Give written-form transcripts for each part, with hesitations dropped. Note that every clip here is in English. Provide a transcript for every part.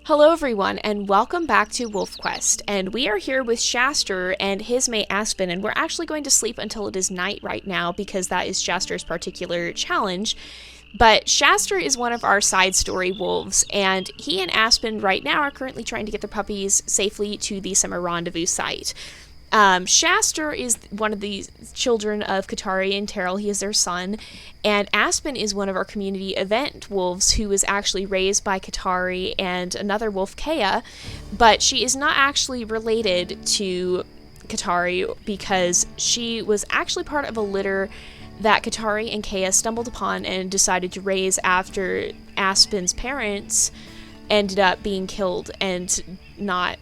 Hello everyone, and welcome back to WolfQuest, and we are here with Shaster and his mate Aspen, and we're actually going to sleep until it is night right now because that is Shaster's particular challenge. But Shaster is one of our side story wolves, and he and Aspen right now are currently trying to get their puppies safely to the summer rendezvous site. Shaster is one of the children of Katari and Tarrell. He is their son. And Aspen is one of our community event wolves who was actually raised by Katari and another wolf, Kea. But she is not actually related to Katari because she was actually part of a litter that Katari and Kea stumbled upon and decided to raise after Aspen's parents ended up being killed and not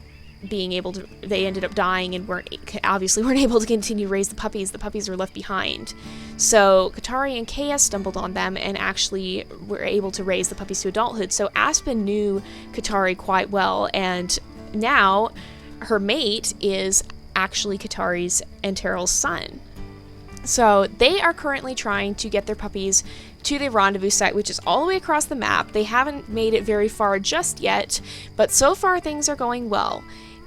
being able to, they ended up dying and weren't able to continue to raise the puppies. The puppies were left behind. So Katari and Kea stumbled on them and actually were able to raise the puppies to adulthood. So Aspen knew Katari quite well, and now her mate is actually Katari's and Tarrell's son. So they are currently trying to get their puppies to the rendezvous site, which is all the way across the map. They haven't made it very far just yet, but so far things are going well.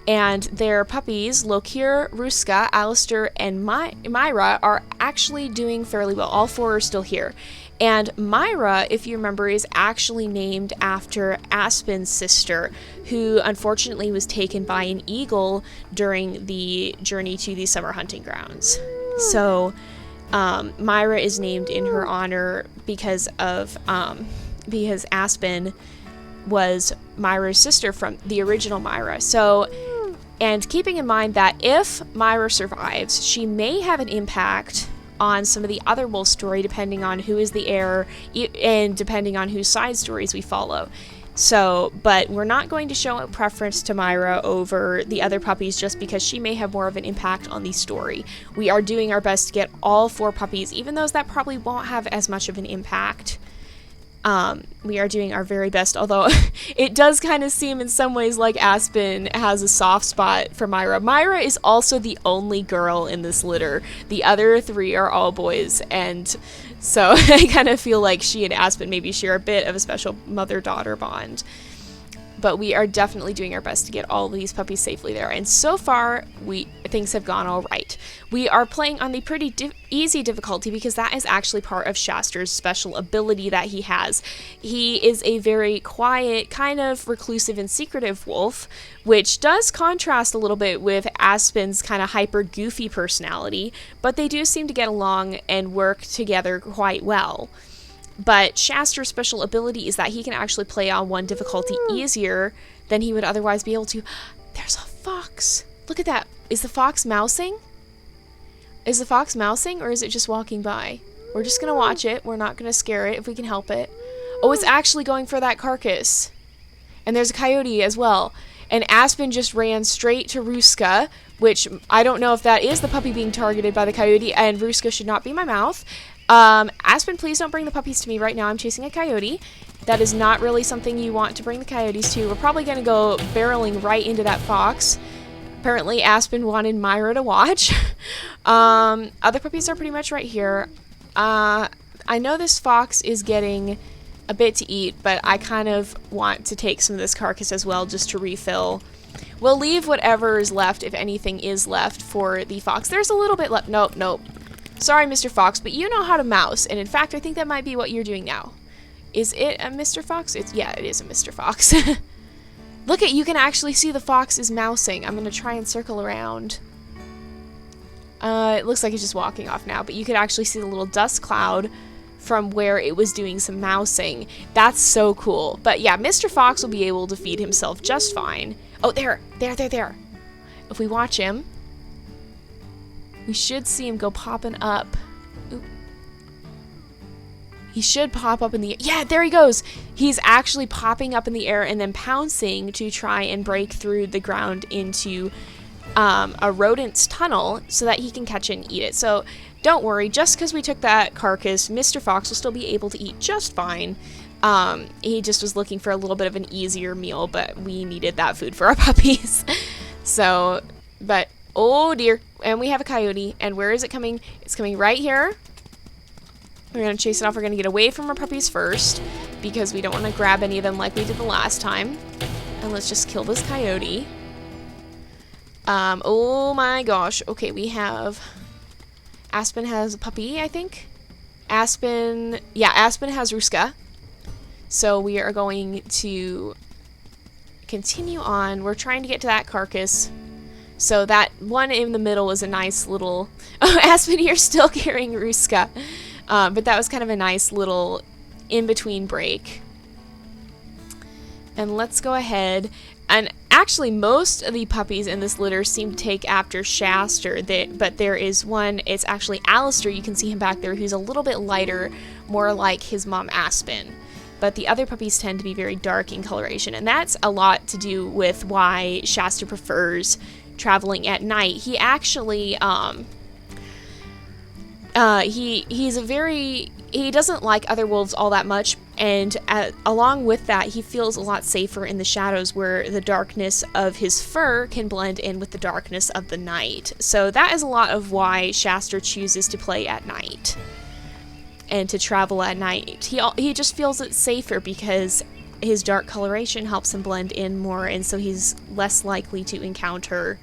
And their puppies, Lokir, Ruska, Alistair, and Myra, are actually doing fairly well. All four are still here. And Myra, if you remember, is actually named after Aspen's sister, who unfortunately was taken by an eagle during the journey to the summer hunting grounds. So Myra is named in her honor because Aspen was Myra's sister from the original Myra. So, and keeping in mind that if Myra survives, she may have an impact on some of the other wolf story, depending on who is the heir and depending on whose side stories we follow. So, but we're not going to show a preference to Myra over the other puppies just because she may have more of an impact on the story. We are doing our best to get all four puppies, even those that probably won't have as much of an impact. We are doing our very best, although it does kind of seem in some ways like Aspen has a soft spot for Myra. Myra is also the only girl in this litter. The other three are all boys, and so I kind of feel like she and Aspen maybe share a bit of a special mother-daughter bond. But we are definitely doing our best to get all of these puppies safely there. And so far, things have gone all right. We are playing on the pretty easy difficulty because that is actually part of Shaster's special ability that he has. He is a very quiet, kind of reclusive and secretive wolf, which does contrast a little bit with Aspen's kind of hyper goofy personality, but they do seem to get along and work together quite well. But Shaster's special ability is that he can actually play on one difficulty easier than he would otherwise be able to. There's a fox. Look at that. Is the fox mousing? Is the fox mousing, or is it just walking by? We're just going to watch it. We're not going to scare it if we can help it. Oh, it's actually going for that carcass. And there's a coyote as well. And Aspen just ran straight to Ruska, which I don't know if that is the puppy being targeted by the coyote, and Ruska should not be my mouth. Aspen, please don't bring the puppies to me right now. I'm chasing a coyote. That is not really something you want to bring the coyotes to. We're probably going to go barreling right into that fox. Apparently, Aspen wanted Myra to watch. Other puppies are pretty much right here. I know this fox is getting a bit to eat, but I kind of want to take some of this carcass as well just to refill. We'll leave whatever is left, if anything is left, for the fox. There's a little bit left. Nope. Sorry, Mr. Fox, but you know how to mouse, and in fact, I think that might be what you're doing now. Is it a Mr. Fox? Yeah, it is a Mr. Fox. Look you can actually see the fox is mousing. I'm going to try and circle around. It looks like it's just walking off now, but you could actually see the little dust cloud from where it was doing some mousing. That's so cool. But yeah, Mr. Fox will be able to feed himself just fine. Oh, there. If we watch him, we should see him go popping up. Oop. He should pop up in the air. Yeah, there he goes. He's actually popping up in the air and then pouncing to try and break through the ground into a rodent's tunnel so that he can catch it and eat it. So don't worry, just because we took that carcass, Mr. Fox will still be able to eat just fine. He just was looking for a little bit of an easier meal, but we needed that food for our puppies. So, but oh dear. And we have a coyote. And where is it coming? It's coming right here. We're going to chase it off. We're going to get away from our puppies first because we don't want to grab any of them like we did the last time. And let's just kill this coyote. Oh my gosh. Okay, we have... Aspen has a puppy, I think. Aspen... Yeah, Aspen has Ruska. So we are going to continue on. We're trying to get to that carcass. So that one in the middle is a nice little... Oh, Aspen, you're still carrying Ruska. But that was kind of a nice little in-between break. And let's go ahead. And actually, most of the puppies in this litter seem to take after Shaster. But there is one, it's actually Alistair, you can see him back there, who's a little bit lighter, more like his mom Aspen. But the other puppies tend to be very dark in coloration. And that's a lot to do with why Shaster prefers traveling at night. He actually, he doesn't like other wolves all that much, and along with that, he feels a lot safer in the shadows where the darkness of his fur can blend in with the darkness of the night. So that is a lot of why Shaster chooses to play at night and to travel at night. He just feels it's safer because his dark coloration helps him blend in more, and so he's less likely to encounter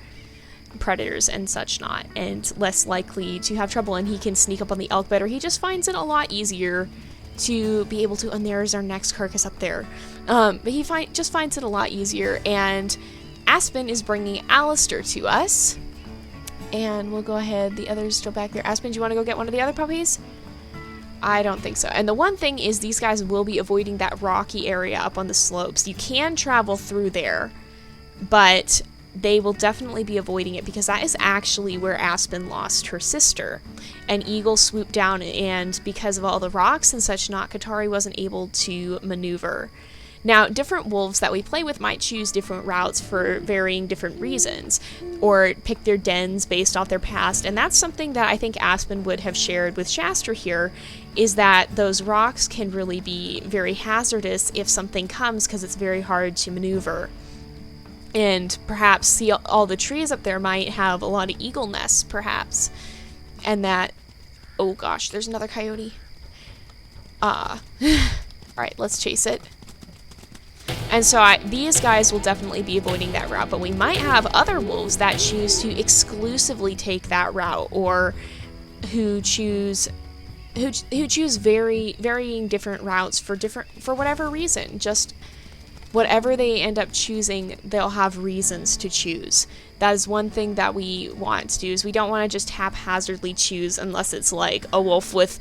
predators and such not, and less likely to have trouble, and he can sneak up on the elk better. He just finds it a lot easier to be able to, and there's our next carcass up there. But he just finds it a lot easier, and Aspen is bringing Alistair to us. And we'll go ahead, the other's still back there. Aspen, do you want to go get one of the other puppies? I don't think so. And the one thing is these guys will be avoiding that rocky area up on the slopes. You can travel through there, but they will definitely be avoiding it because that is actually where Aspen lost her sister. An eagle swooped down, and because of all the rocks and such not, Katari wasn't able to maneuver. Now, different wolves that we play with might choose different routes for varying different reasons, or pick their dens based off their past, and that's something that I think Aspen would have shared with Shaster here, is that those rocks can really be very hazardous if something comes because it's very hard to maneuver. And perhaps all the trees up there might have a lot of eagle nests, perhaps. And that... Oh gosh, there's another coyote. Alright, let's chase it. And so these guys will definitely be avoiding that route, but we might have other wolves that choose to exclusively take that route, or who choose varying different routes for whatever reason. Just whatever they end up choosing, they'll have reasons to choose. That is one thing that we want to do, is we don't want to just haphazardly choose unless it's like a wolf with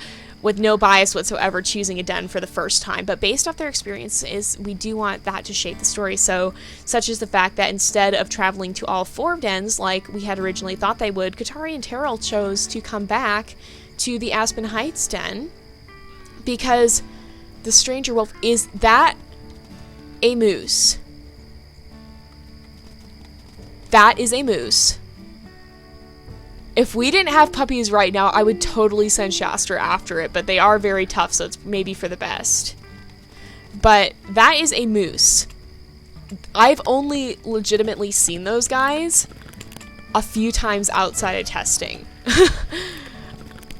no bias whatsoever choosing a den for the first time. But based off their experiences, we do want that to shape the story. So, such as the fact that instead of traveling to all 4 dens like we had originally thought they would, Katari and Tarrell chose to come back to the Aspen Heights den because the stranger wolf is that a moose. That is a moose. If we didn't have puppies right now, I would totally send Shaster after it, but they are very tough, so it's maybe for the best. But that is a moose. I've only legitimately seen those guys a few times outside of testing.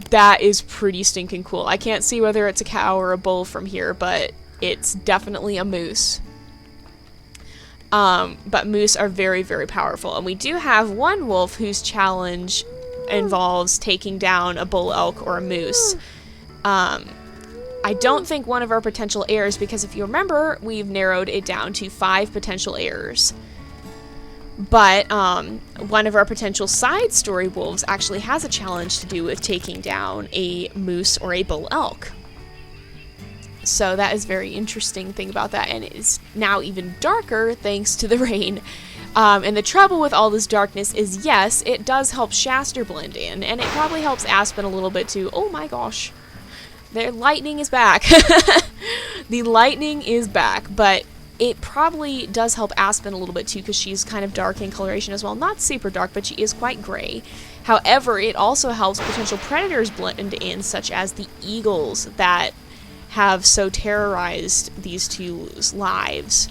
That is pretty stinking cool. I can't see whether it's a cow or a bull from here, but it's definitely a moose. But moose are very, very powerful. And we do have one wolf whose challenge involves taking down a bull elk or a moose. I don't think one of our potential heirs, because if you remember, we've narrowed it down to 5 potential heirs. But one of our potential side story wolves actually has a challenge to do with taking down a moose or a bull elk. So that is a very interesting thing about that, and it is now even darker thanks to the rain. And the trouble with all this darkness is, yes, it does help Shaster blend in, and it probably helps Aspen a little bit too. Oh my gosh. The lightning is back. The lightning is back, but it probably does help Aspen a little bit too, because she's kind of dark in coloration as well. Not super dark, but she is quite gray. However, it also helps potential predators blend in, such as the eagles that have so terrorized these two's lives.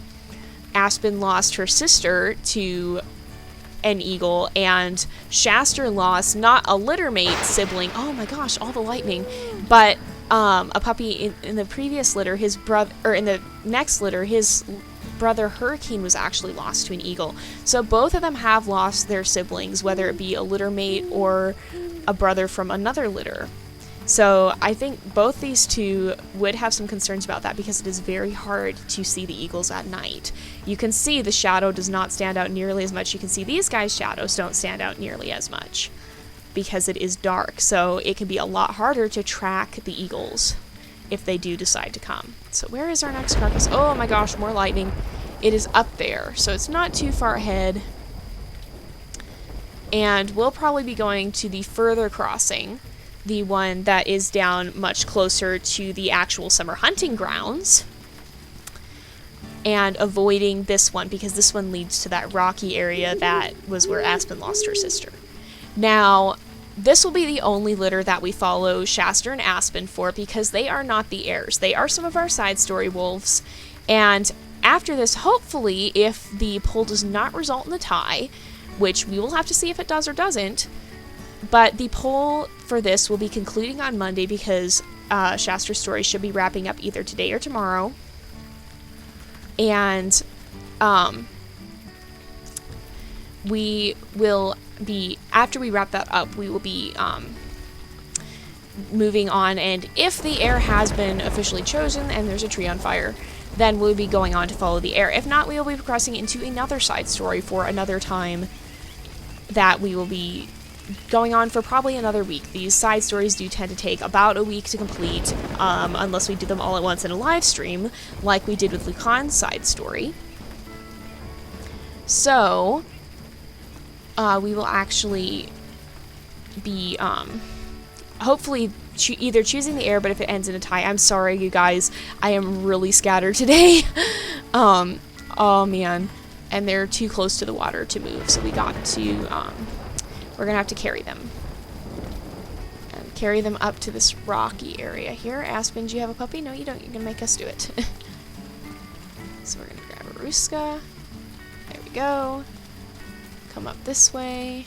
Aspen lost her sister to an eagle, and Shaster lost not a littermate sibling, oh my gosh, all the lightning, but a puppy in the previous litter, his brother, or in the next litter, his brother Hurricane was actually lost to an eagle. So both of them have lost their siblings, whether it be a litter mate or a brother from another litter. So I think both these two would have some concerns about that because it is very hard to see the eagles at night. You can see the shadow does not stand out nearly as much. You can see these guys' shadows don't stand out nearly as much because it is dark. So it can be a lot harder to track the eagles if they do decide to come. So where is our next carcass? Oh my gosh, more lightning. It is up there, so it's not too far ahead. And we'll probably be going to the further crossing, the one that is down much closer to the actual summer hunting grounds, and avoiding this one because this one leads to that rocky area that was where Aspen lost her sister. Now, this will be the only litter that we follow Shaster and Aspen for because they are not the heirs. They are some of our side story wolves, and after this, hopefully, if the poll does not result in a tie, which we will have to see if it does or doesn't, but the poll for this will be concluding on Monday because Shaster's story should be wrapping up either today or tomorrow. And we will be, after we wrap that up, we will be moving on, and if the heir has been officially chosen and there's a tree on fire, then we'll be going on to follow the heir. If not, we will be progressing into another side story for another time that we will be going on for probably another week. These side stories do tend to take about a week to complete, unless we do them all at once in a live stream, like we did with Lucan's side story. So, we will actually be, hopefully either choosing the heir, but if it ends in a tie, I'm sorry you guys, I am really scattered today. Oh man, and they're too close to the water to move, so we got to, we're gonna have to carry them. And carry them up to this rocky area here. Aspen, do you have a puppy? No, you don't. You're gonna make us do it. So we're gonna grab a Ruska. There we go. Come up this way.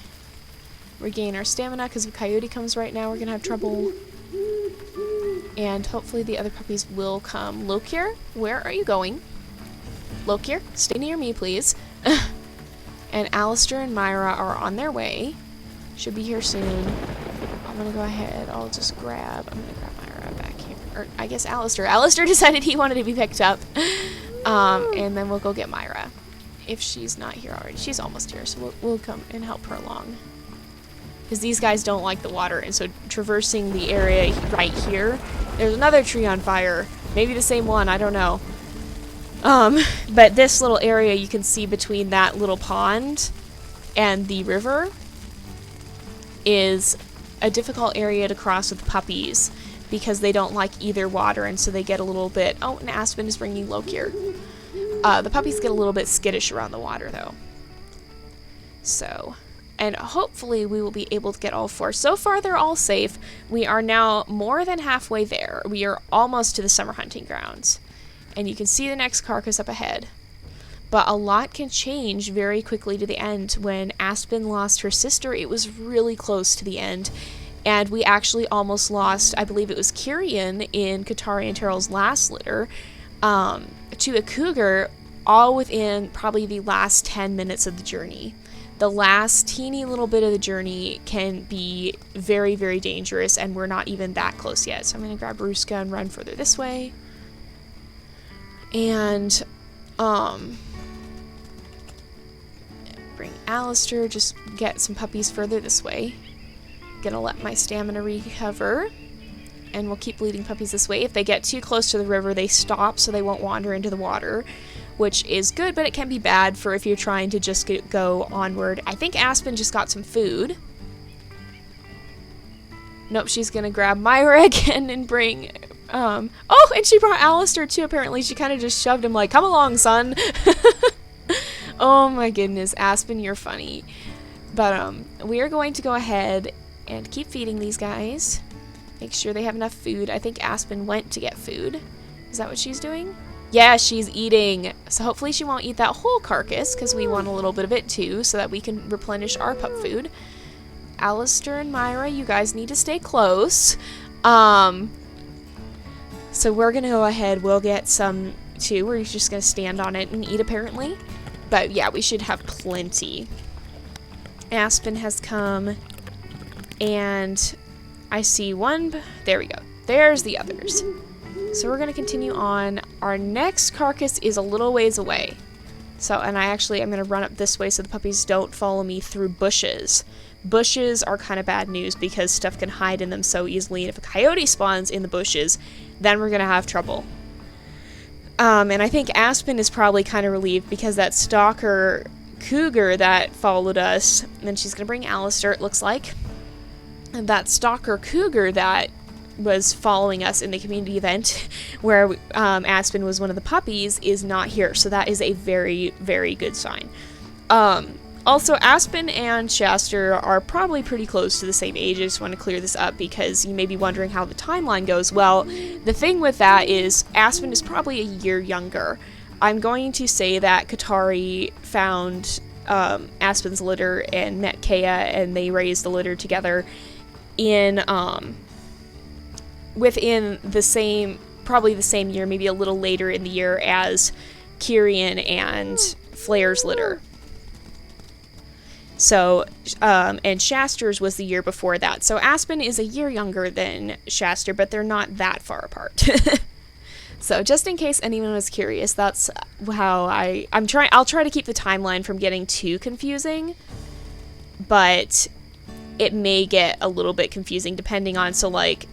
Regain our stamina, because if Coyote comes right now, we're gonna have trouble. And hopefully the other puppies will come. Lokir, where are you going? Lokir, stay near me, please. And Alistair and Myra are on their way. Should be here soon. I'm gonna go ahead. I'm gonna grab Myra back here. Or I guess Alistair. Alistair decided he wanted to be picked up. And then we'll go get Myra. If she's not here already. She's almost here, so we'll come and help her along. Because these guys don't like the water, and so traversing the area right here, there's another tree on fire. Maybe the same one, I don't know. But this little area you can see between that little pond and the river is a difficult area to cross with puppies because they don't like either water, and so they get a little bit... Oh, and Aspen is bringing Lokir. The puppies get a little bit skittish around the water, though. So... And hopefully we will be able to get all four. So far, they're all safe. We are now more than halfway there. We are almost to the summer hunting grounds. And you can see the next carcass up ahead. But a lot can change very quickly to the end. When Aspen lost her sister, it was really close to the end. And we actually almost lost, I believe it was Kyrian in Katari and Tarrell's last litter, to a cougar, all within probably the last 10 minutes of the journey. The last teeny little bit of the journey can be very, very dangerous, and we're not even that close yet. So I'm going to grab Ruska and run further this way. And, bring Alistair, just get some puppies further this way. Gonna let my stamina recover. And we'll keep leading puppies this way. If they get too close to the river, they stop so they won't wander into the water, which is good, but it can be bad for if you're trying to just go onward. I think Aspen just got some food. Nope, she's gonna grab Myra again and bring, oh, and she brought Alistair too, apparently. She kind of just shoved him like, come along, son. Oh my goodness, Aspen, you're funny. But, we are going to go ahead and keep feeding these guys. Make sure they have enough food. I think Aspen went to get food. Is that what she's doing? Yeah, she's eating. So hopefully she won't eat that whole carcass, because we want a little bit of it too, so that we can replenish our pup food. Alistair and Myra, you guys need to stay close. So we're gonna go ahead. We'll get some too. We're just gonna stand on it and eat, apparently. But yeah, we should have plenty. Aspen has come, and I see one. There we go. There's the others. So we're gonna continue on. Our next carcass is a little ways away. So, and I'm gonna run up this way so the puppies don't follow me through bushes. Bushes are kind of bad news because stuff can hide in them so easily, and if a coyote spawns in the bushes, then we're gonna have trouble. And I think Aspen is probably kind of relieved because that stalker cougar that followed us, and she's gonna bring Alistair, it looks like. And that stalker cougar that was following us in the community event where Aspen was one of the puppies is not here, so that is a very, very good sign. Also, Aspen and Shaster are probably pretty close to the same age. I just want to clear this up because you may be wondering how the timeline goes. Well, the thing with that is Aspen is probably a year younger. I'm going to say that Katari found Aspen's litter and met Kea, and they raised the litter together in within the same, probably the same year, maybe a little later in the year as Kyrian and Flair's litter. So, and Shaster's was the year before that. So Aspen is a year younger than Shaster, but they're not that far apart. So just in case anyone was curious, that's how I'll try to keep the timeline from getting too confusing, but it may get a little bit confusing depending on, so like,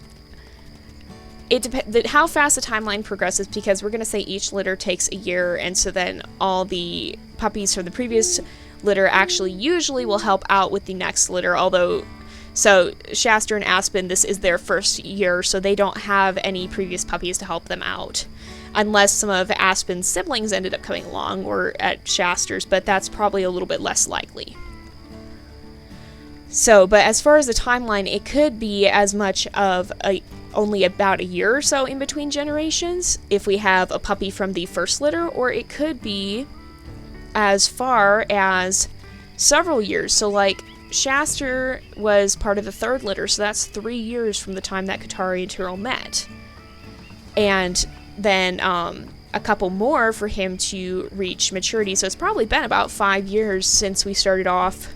it depends how fast the timeline progresses, because we're going to say each litter takes a year, and so then all the puppies from the previous litter actually usually will help out with the next litter, although, so Shaster and Aspen, this is their first year, so they don't have any previous puppies to help them out, unless some of Aspen's siblings ended up coming along, or at Shaster's, but that's probably a little bit less likely. So, but as far as the timeline, it could be as much of only about a year or so in between generations, if we have a puppy from the first litter, or it could be as far as several years. So like Shaster was part of the third litter, so that's 3 years from the time that Katari and Tarrell met. And then a couple more for him to reach maturity, so it's probably been about 5 years since we started off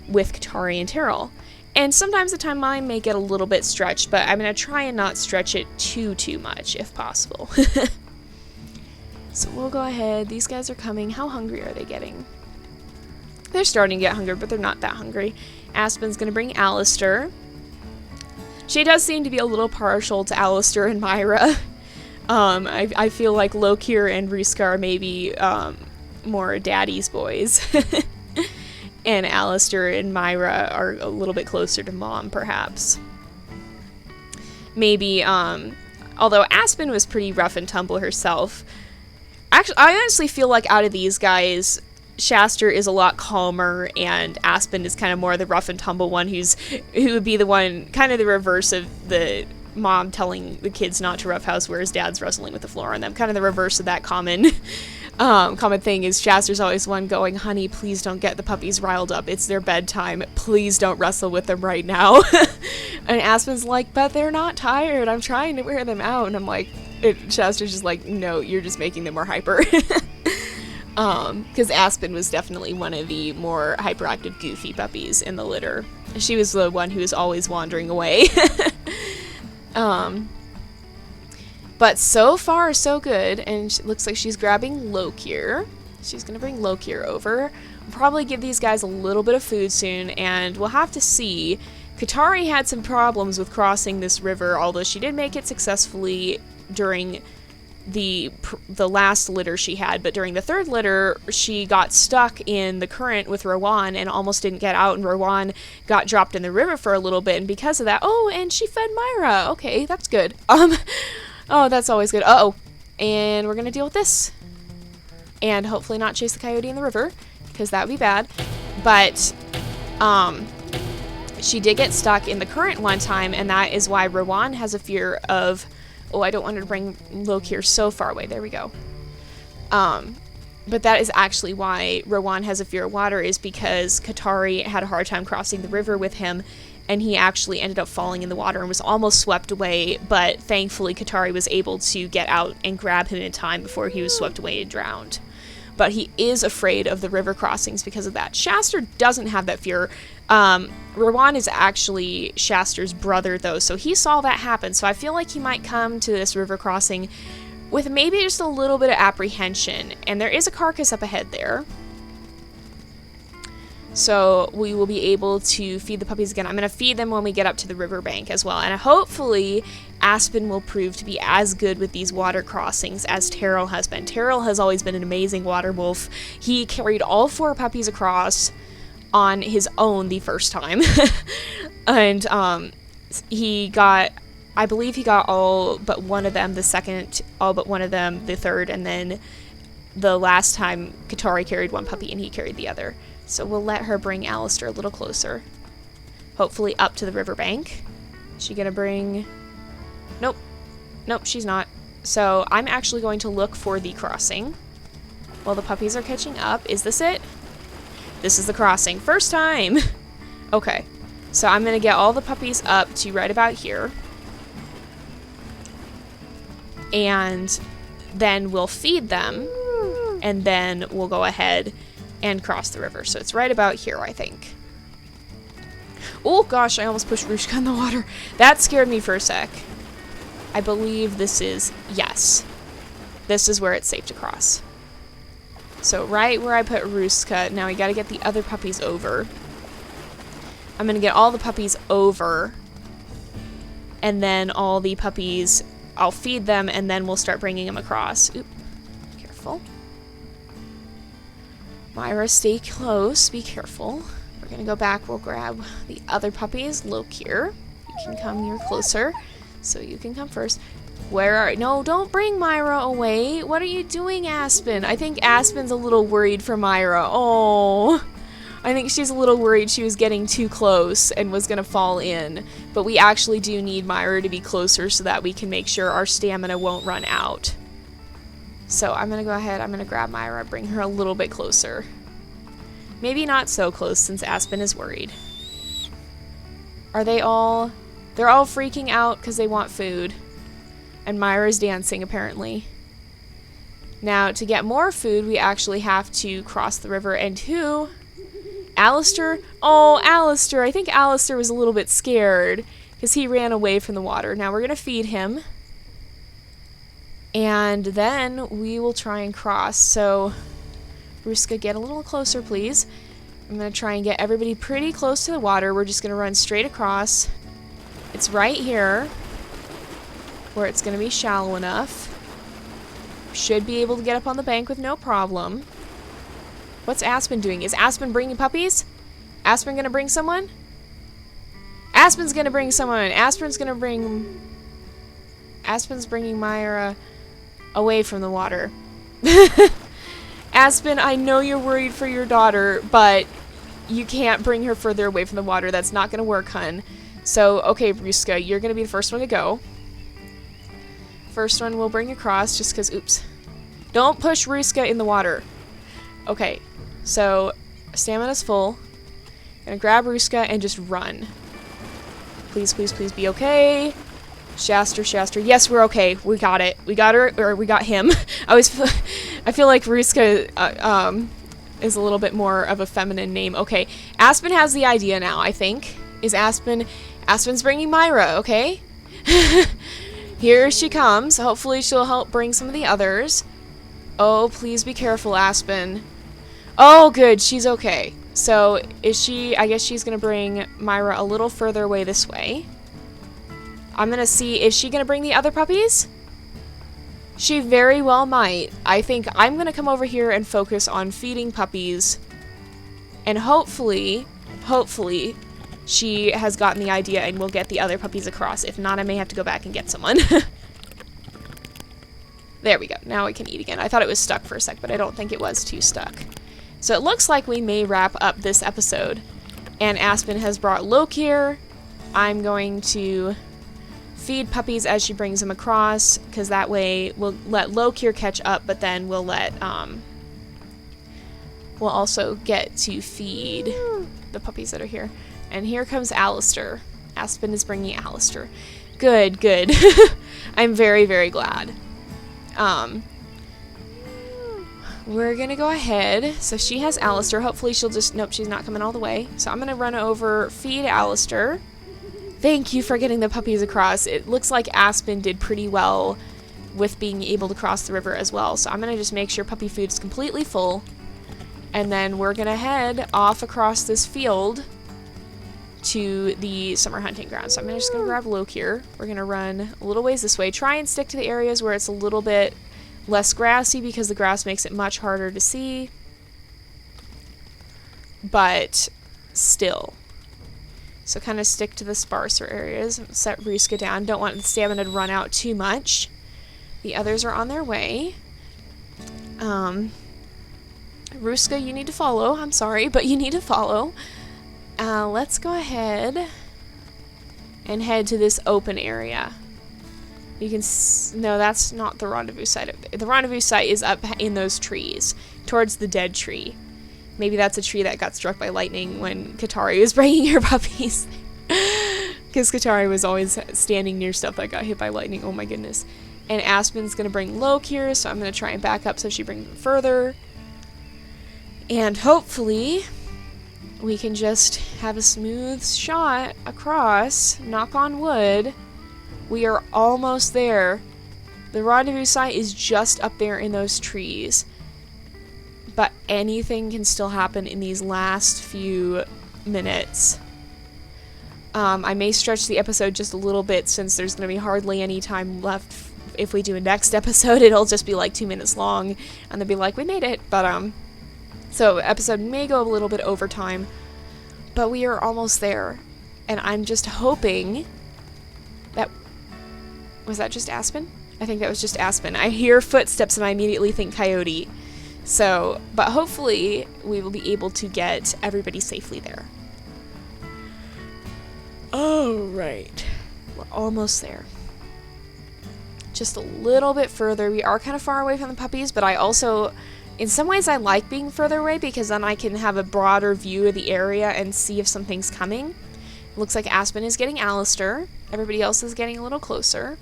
with Katari and Tarrell. And sometimes the timeline may get a little bit stretched, but I'm going to try and not stretch it too much if possible. So we'll go ahead. These guys are coming. How hungry are they getting? They're starting to get hungry, but they're not that hungry. Aspen's going to bring Alistair. She does seem to be a little partial to Alistair and Myra. I feel like Lokir and Riska are maybe more daddy's boys. And Alistair and Myra are a little bit closer to mom, perhaps. Maybe, although Aspen was pretty rough and tumble herself. Actually, I honestly feel like out of these guys, Shaster is a lot calmer, and Aspen is kind of more the rough and tumble one, who would be the one, kind of the reverse of the mom telling the kids not to roughhouse, whereas dad's wrestling with the floor on them. Kind of the reverse of that common thing is Shaster's always one going, honey, please don't get the puppies riled up. It's their bedtime. Please don't wrestle with them right now. And Aspen's like, but they're not tired. I'm trying to wear them out. And I'm like, Shaster's just like, no, you're just making them more hyper. Because Aspen was definitely one of the more hyperactive, goofy puppies in the litter. She was the one who was always wandering away. But so far, so good, and it looks like she's grabbing Lokir. She's going to bring Lokir over. We'll probably give these guys a little bit of food soon, and we'll have to see. Katari had some problems with crossing this river, although she did make it successfully during the last litter she had, but during the third litter, she got stuck in the current with Rowan and almost didn't get out, and Rowan got dropped in the river for a little bit, and because of that, oh, and she fed Myra. Okay, that's good. Oh, that's always good. Uh-oh. And we're gonna deal with this. And hopefully not chase the coyote in the river, because that would be bad. But, she did get stuck in the current one time, and that is why Rowan has a fear of... Oh, I don't want her to bring Lokir so far away. There we go. But that is actually why Rowan has a fear of water, is because Katari had a hard time crossing the river with him, and he actually ended up falling in the water and was almost swept away, but thankfully Katari was able to get out and grab him in time before he was swept away and drowned. But he is afraid of the river crossings because of that. Shaster doesn't have that fear. Rowan is actually Shaster's brother, though, so he saw that happen. So I feel like he might come to this river crossing with maybe just a little bit of apprehension. And there is a carcass up ahead there. So we will be able to feed the puppies again. I'm going to feed them when we get up to the riverbank as well. And hopefully Aspen will prove to be as good with these water crossings as Tarrell has been. Tarrell has always been an amazing water wolf. He carried all 4 puppies across on his own the first time. And he got, I believe he got all but one of them the second, all but one of them the third, and then the last time Katari carried 1 puppy and he carried the other. So we'll let her bring Alistair a little closer. Hopefully up to the riverbank. Is she gonna bring... Nope. Nope, she's not. So I'm actually going to look for the crossing while the puppies are catching up. Is this it? This is the crossing. First time! Okay. So I'm gonna get all the puppies up to right about here. And then we'll feed them. And then we'll go ahead and cross the river. So it's right about here, I think. Oh gosh, I almost pushed Rushka in the water. That scared me for a sec. I believe this is, yes. This is where it's safe to cross. So right where I put Rushka, now we gotta get the other puppies over. I'm gonna get all the puppies over. And then all the puppies, I'll feed them and then we'll start bringing them across. Oop, careful. Myra, stay close. Be careful. We're gonna go back. We'll grab the other puppies. Look here. You can come here closer. So you can come first. Where are... No, don't bring Myra away. What are you doing, Aspen? I think Aspen's a little worried for Myra. Oh. I think she's a little worried she was getting too close and was gonna fall in. But we actually do need Myra to be closer so that we can make sure our stamina won't run out. So I'm gonna go ahead, I'm gonna grab Myra, bring her a little bit closer. Maybe not so close since Aspen is worried. Are they all... They're all freaking out because they want food. And Myra's dancing, apparently. Now, to get more food, we actually have to cross the river. And who? Alistair? Oh, Alistair. I think Alistair was a little bit scared because he ran away from the water. Now we're gonna feed him. And then we will try and cross. So, Ruska, get a little closer, please. I'm going to try and get everybody pretty close to the water. We're just going to run straight across. It's right here, where it's going to be shallow enough. Should be able to get up on the bank with no problem. What's Aspen doing? Is Aspen bringing puppies? Aspen going to bring someone? Aspen's going to bring someone. Aspen's bringing Myra away from the water. Aspen, I know you're worried for your daughter, but you can't bring her further away from the water. That's not going to work, hun. So, okay, Ruska, you're going to be the first one to go. First one we'll bring across just because, oops. Don't push Ruska in the water. Okay, so stamina's full. Gonna grab Ruska and just run. Please, please, please be okay. Shaster, Shaster. Yes, we're okay. We got it. We got her, or we got him. I feel like Ruska is a little bit more of a feminine name. Okay, Aspen has the idea now, I think. Is Aspen's bringing Myra, okay? Here she comes. Hopefully she'll help bring some of the others. Oh, please be careful, Aspen. Oh, good. She's okay. So, is she... I guess she's gonna bring Myra a little further away this way. I'm gonna see... Is she gonna bring the other puppies? She very well might. I think I'm gonna come over here and focus on feeding puppies. And hopefully, she has gotten the idea and will get the other puppies across. If not, I may have to go back and get someone. There we go. Now we can eat again. I thought it was stuck for a sec, but I don't think it was too stuck. So it looks like we may wrap up this episode. And Aspen has brought Loke here. I'm going to feed puppies as she brings them across, because that way we'll let Loke here catch up, but then we'll let, we'll also get to feed the puppies that are here. And here comes Alistair. Aspen is bringing Alistair. Good, good. I'm very, very glad. We're gonna go ahead. So she has Alistair. Hopefully she'll just... Nope, she's not coming all the way. So I'm gonna run over, feed Alistair. Thank you for getting the puppies across. It looks like Aspen did pretty well with being able to cross the river as well. So I'm gonna just make sure puppy food is completely full. And then we're gonna head off across this field to the summer hunting ground. So I'm just gonna grab Loke here. We're gonna run a little ways this way. Try and stick to the areas where it's a little bit less grassy because the grass makes it much harder to see. But still. So kind of stick to the sparser areas. Set Ruska down. Don't want the stamina to run out too much. The others are on their way. Ruska, you need to follow. I'm sorry, but you need to follow. Let's go ahead and head to this open area. You can no, that's not the rendezvous site. The rendezvous site is up in those trees, towards the dead tree. Maybe that's a tree that got struck by lightning when Katari was bringing her puppies. Because Katari was always standing near stuff that got hit by lightning. Oh my goodness. And Aspen's going to bring Loke here, so I'm going to try and back up so she brings them further. And hopefully we can just have a smooth shot across. Knock on wood. We are almost there. The rendezvous site is just up there in those trees. But anything can still happen in these last few minutes. I may stretch the episode just a little bit since there's going to be hardly any time left. If we do a next episode, it'll just be like 2 minutes long. And they'll be like, we made it. But, so episode may go a little bit over time. But we are almost there. And I'm just hoping that... Was that just Aspen? I think that was just Aspen. I hear footsteps and I immediately think Coyote. So, but hopefully we will be able to get everybody safely there. Alright. We're almost there. Just a little bit further. We are kind of far away from the puppies, but I also... In some ways I like being further away because then I can have a broader view of the area and see if something's coming. Looks like Aspen is getting Alistair. Everybody else is getting a little closer.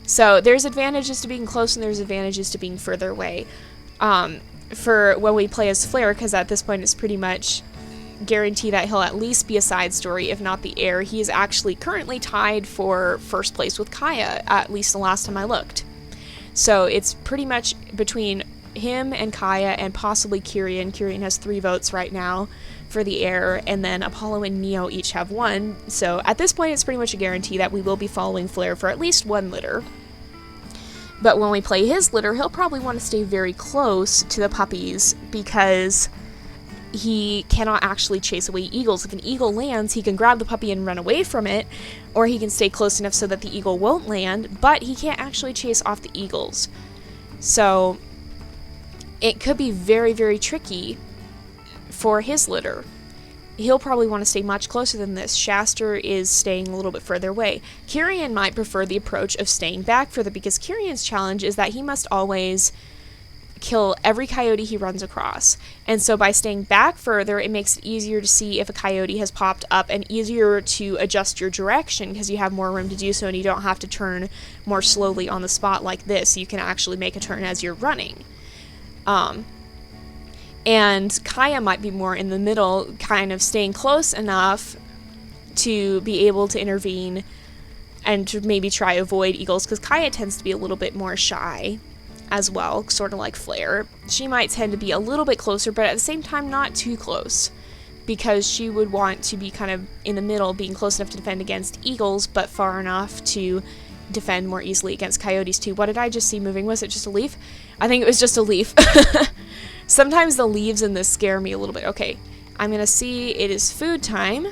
So there's advantages to being close and there's advantages to being further away. For when we play as Flare, because at this point it's pretty much guaranteed that he'll at least be a side story, if not the heir. He is actually currently tied for first place with Kaya, at least the last time I looked. So it's pretty much between him and Kaya and possibly Kyrian. Kyrian has 3 votes right now for the heir, and then Apollo and Neo each have 1. So at this point it's pretty much a guarantee that we will be following Flare for at least 1 litter. But when we play his litter, he'll probably want to stay very close to the puppies because he cannot actually chase away eagles. If an eagle lands, he can grab the puppy and run away from it, or he can stay close enough so that the eagle won't land, but he can't actually chase off the eagles. So it could be very, very tricky for his litter. He'll probably want to stay much closer than this. Shaster is staying a little bit further away. Kyrian might prefer the approach of staying back further because Kyrian's challenge is that he must always kill every coyote he runs across. And so by staying back further, it makes it easier to see if a coyote has popped up and easier to adjust your direction because you have more room to do so and you don't have to turn more slowly on the spot like this. You can actually make a turn as you're running. And Kaya might be more in the middle, kind of staying close enough to be able to intervene and to maybe try avoid eagles, because Kaya tends to be a little bit more shy as well, sort of like Flare. She might tend to be a little bit closer, but at the same time not too close, because she would want to be kind of in the middle, being close enough to defend against eagles, but far enough to defend more easily against coyotes too. What did I just see moving? Was it just a leaf? I think it was just a leaf. Sometimes the leaves in this scare me a little bit. Okay, I'm gonna see it is food time.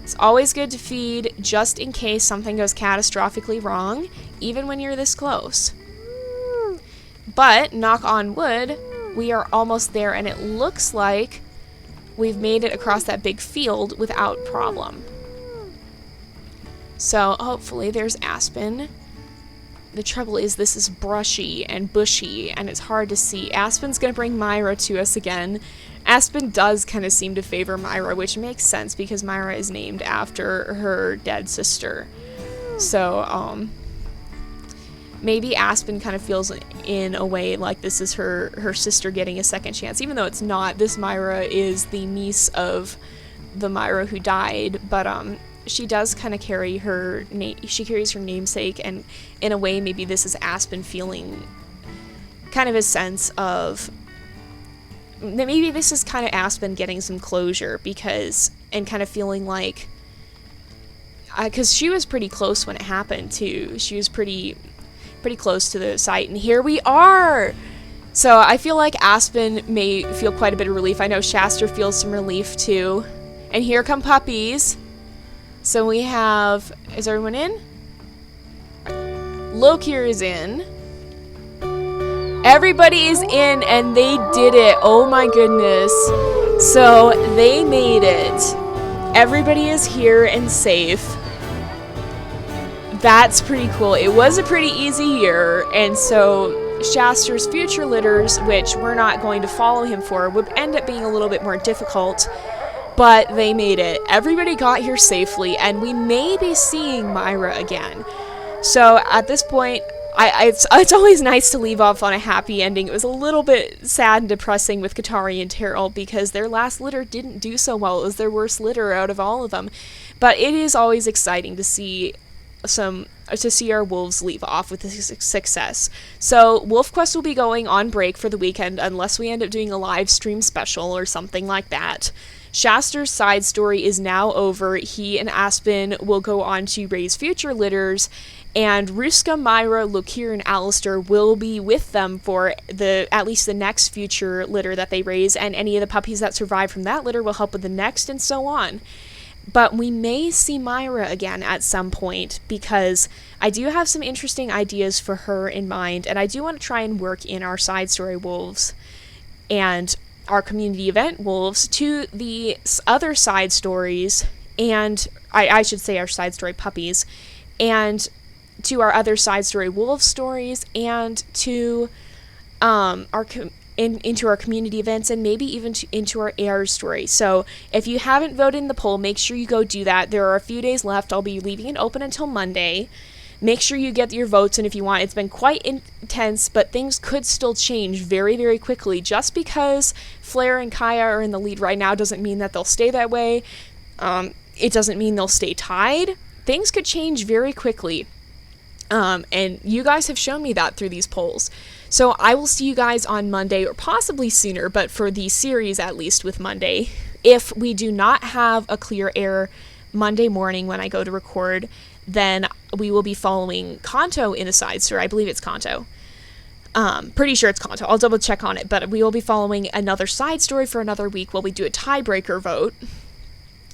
It's always good to feed just in case something goes catastrophically wrong, even when you're this close. But, knock on wood, we are almost there and it looks like we've made it across that big field without problem. So, hopefully there's Aspen. The trouble is this is brushy and bushy and it's hard to see. Aspen's gonna bring Myra to us again. Aspen does kind of seem to favor Myra, which makes sense because Myra is named after her dead sister. So, maybe Aspen kind of feels in a way like this is her sister getting a second chance, even though it's not. This Myra is the niece of the Myra who died, but she does kind of carry her she carries her namesake, and in a way maybe this is Aspen feeling kind of a sense of, maybe this is kind of Aspen getting some closure, and kind of feeling like, because she was pretty close when it happened too. She was pretty close to the site, and here we are. So I feel like Aspen may feel quite a bit of relief. I know Shaster feels some relief too. And here come puppies. So we have, is everyone in? Lokir is in. Everybody is in, and they did it. Oh my goodness. So they made it. Everybody is here and safe. That's pretty cool. It was a pretty easy year, and so Shaster's future litters, which we're not going to follow him for, would end up being a little bit more difficult, but they made it. Everybody got here safely, and we may be seeing Myra again. So at this point, it's always nice to leave off on a happy ending. It was a little bit sad and depressing with Katari and Tarrell because their last litter didn't do so well. It was their worst litter out of all of them. But it is always exciting to see our wolves leave off with success. So WolfQuest will be going on break for the weekend unless we end up doing a live stream special or something like that. Shaster's side story is now over. He and Aspen will go on to raise future litters, and Ruska, Myra, Lokir, and Alistair will be with them for at least the next future litter that they raise, and any of the puppies that survive from that litter will help with the next, and so on. But we may see Myra again at some point, because I do have some interesting ideas for her in mind, and I do want to try and work in our side story wolves and our community event wolves to the other side stories, and I should say our side story puppies, and to our other side story wolf stories, and to into our community events, and maybe even into our heir story. So if you haven't voted in the poll, make sure you go do that. There are a few days left. I'll be leaving it open until Monday. Make sure you get your votes in if you want. It's been quite intense, but things could still change very, very quickly. Just because Flair and Kaya are in the lead right now doesn't mean that they'll stay that way. It doesn't mean they'll stay tied. Things could change very quickly. And you guys have shown me that through these polls. So I will see you guys on Monday, or possibly sooner, but for the series at least with Monday. If we do not have a clear air Monday morning when I go to record, then we will be following Kanto in a side story. I believe it's Kanto. Pretty sure it's Kanto. I'll double check on it, but we will be following another side story for another week while we do a tiebreaker vote.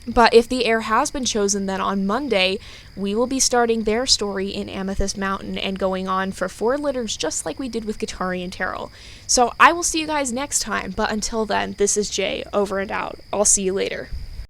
But if the heir has been chosen, then on Monday, we will be starting their story in Amethyst Mountain and going on for 4 litters, just like we did with Katari and Tarrell. So I will see you guys next time, but until then, this is Jay, over and out. I'll see you later.